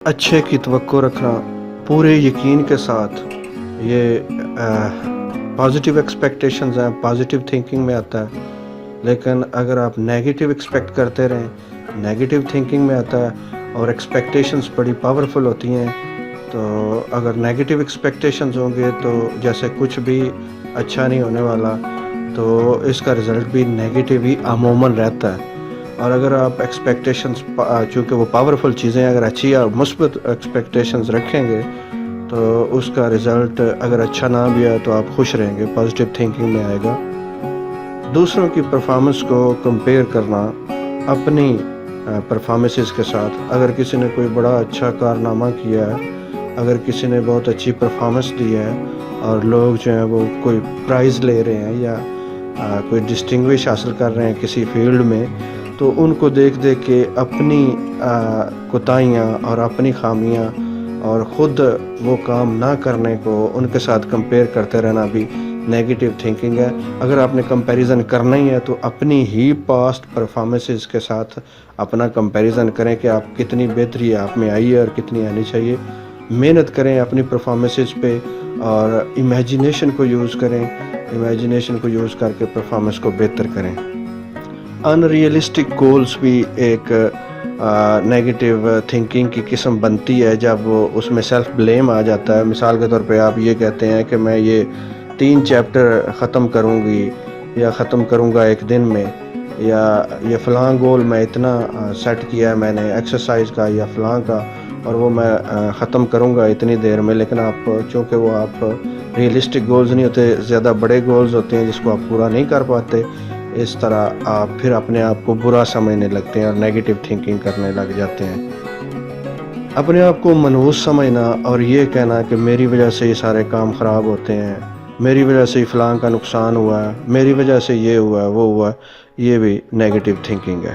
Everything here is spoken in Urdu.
اچھے کی توقع رکھنا پورے یقین کے ساتھ، یہ پازیٹیو ایکسپیکٹیشنز ہیں، پازیٹیو تھنکنگ میں آتا ہے. لیکن اگر آپ نیگیٹیو ایکسپیکٹ کرتے رہیں، نیگیٹیو تھنکنگ میں آتا ہے. اور ایکسپیکٹیشنز بڑی پاورفل ہوتی ہیں، تو اگر نیگیٹیو ایکسپیکٹیشنز ہوں گے تو جیسے کچھ بھی اچھا نہیں ہونے والا، تو اس کا رزلٹ بھی نیگیٹیو ہی عموماً رہتا ہے. اور اگر آپ ایکسپیکٹیشنز، چونکہ وہ پاورفل چیزیں، اگر اچھی اور مثبت ایکسپیکٹیشنز رکھیں گے تو اس کا رزلٹ اگر اچھا نہ بھی آئے تو آپ خوش رہیں گے، پازیٹیو تھنکنگ میں آئے گا. دوسروں کی پرفارمنس کو کمپیئر کرنا اپنی پرفارمنسز کے ساتھ. اگر کسی نے کوئی بڑا اچھا کارنامہ کیا ہے، اگر کسی نے بہت اچھی پرفارمنس دی ہے اور لوگ جو ہیں وہ کوئی پرائز لے رہے ہیں یا کوئی ڈسٹنگوش حاصل کر رہے ہیں کسی فیلڈ میں، تو ان کو دیکھ کے اپنی کوتاہیاں اور اپنی خامیاں اور خود وہ کام نہ کرنے کو ان کے ساتھ کمپیئر کرتے رہنا بھی نیگیٹیو تھنکنگ ہے. اگر آپ نے کمپیریزن کرنا ہی ہے تو اپنی ہی پاسٹ پرفارمنسز کے ساتھ اپنا کمپیریزن کریں کہ آپ کتنی بہتری آپ میں آئی ہے اور کتنی آنی چاہیے. محنت کریں اپنی پرفارمنسز پہ اور امیجینیشن کو یوز کریں، امیجینیشن کو یوز کر کے پرفارمنس کو بہتر کریں. ان ریئلسٹک گولز بھی ایک نیگیٹیو تھنکنگ کی قسم بنتی ہے جب وہ اس میں سیلف بلیم آ جاتا ہے. مثال کے طور پہ آپ یہ کہتے ہیں کہ میں یہ 3 چیپٹر ختم کروں گی یا ختم کروں گا ایک دن میں، یا یہ فلاں گول میں اتنا سیٹ کیا ہے میں نے ایکسرسائز کا یا فلاں کا، اور وہ میں ختم کروں گا اتنی دیر میں. لیکن آپ چونکہ وہ آپ ریئلسٹک گولز نہیں ہوتے، زیادہ بڑے گولز ہوتے ہیں جس کو آپ پورا نہیں کر پاتے، اس طرح آپ پھر اپنے آپ کو برا سمجھنے لگتے ہیں اور نیگیٹیو تھنکنگ کرنے لگ جاتے ہیں. اپنے آپ کو منحوس سمجھنا اور یہ کہنا کہ میری وجہ سے یہ سارے کام خراب ہوتے ہیں، میری وجہ سے فلاں کا نقصان ہوا ہے، میری وجہ سے یہ ہوا ہے وہ ہوا ہے، یہ بھی نیگیٹیو تھنکنگ ہے.